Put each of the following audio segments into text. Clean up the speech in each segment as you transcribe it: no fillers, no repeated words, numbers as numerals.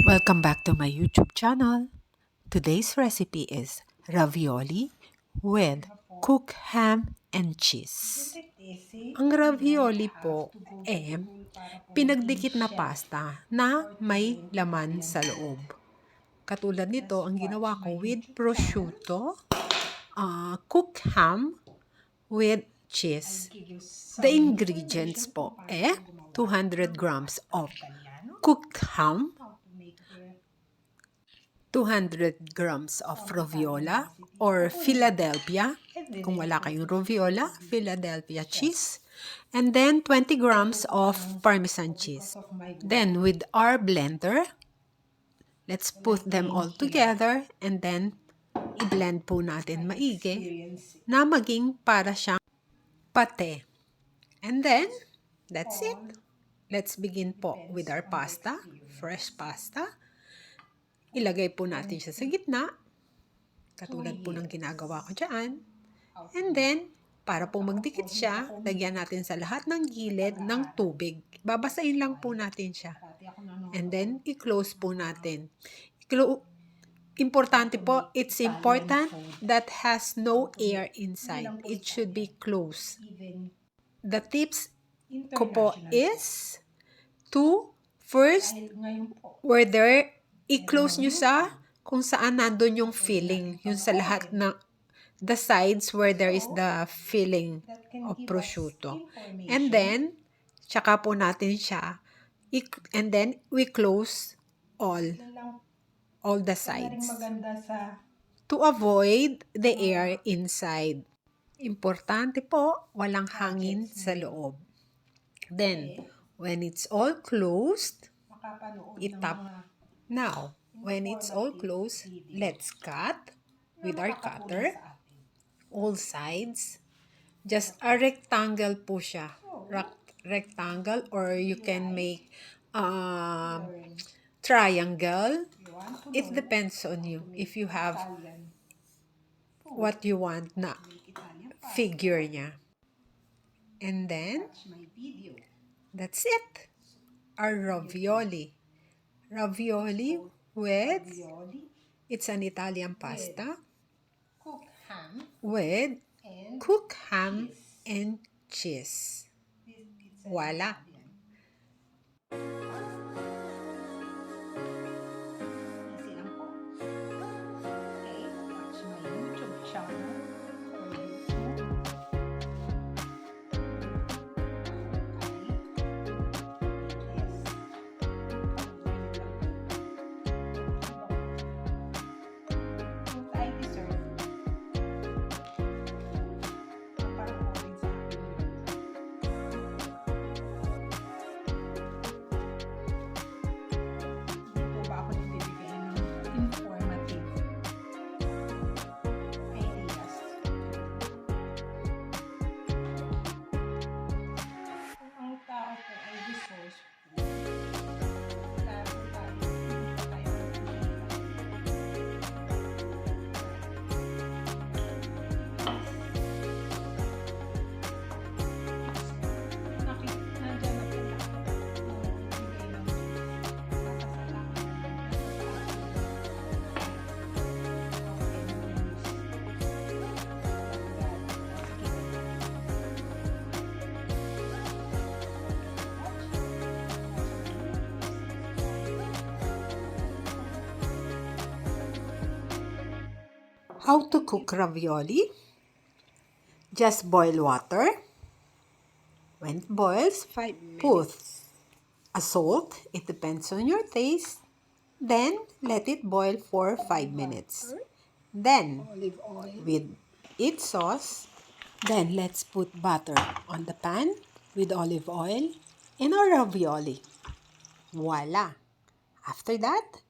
Welcome back to my YouTube channel. Today's recipe is ravioli with cooked ham and cheese. Ang ravioli po pinagdikit na pasta na may laman sa loob. Katulad nito, ang ginawa ko with prosciutto, cooked ham with cheese. The ingredients po 200 grams of cooked ham, 200 grams of roviola or Philadelphia. Kung wala kayong roviola, Philadelphia cheese. And then 20 grams of Parmesan cheese. Then with our blender, let's put them all together and then i-blend po natin maigi na maging para siyang pate. And then, that's it. Let's begin po with our pasta, fresh pasta. Ilagay po natin siya sa gitna, katulad po ng ginagawa ko dyan. And then, para po magdikit siya, lagyan natin sa lahat ng gilid ng tubig. Babasahin lang po natin siya. And then, i-close po natin. Importante po, it's important that has no air inside. It should be closed. The tips ko po is to first, where there i-close nyo sa kung saan nandun yung filling. Yung sa lahat ng the sides where there is the filling of prosciutto. And then, tsaka po natin siya. And then, we close all the sides. To avoid the air inside. Importante po, walang hangin sa loob. Then, when it's all closed, itap. Now, when it's all closed, let's cut with our cutter, all sides. Just a rectangle po siya. Rectangle, or you can make triangle. It depends on you. If you have what you want na figure niya. And then, that's it. Our ravioli. Ravioli with, it's an Italian pasta with cooked ham and cheese. Voila! How to cook ravioli? Just boil water. When it boils, put a salt. It depends on your taste. Then, let it boil for 5 minutes. Then, with its sauce, then let's put butter on the pan with olive oil and our ravioli. Voila! After that,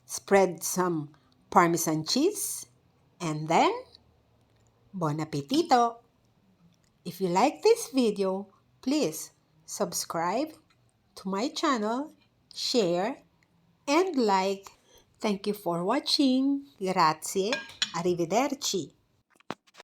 spread some Parmesan cheese. And then, bon appetito! If you like this video, please subscribe to my channel, share, and like. Thank you for watching. Grazie. Arrivederci.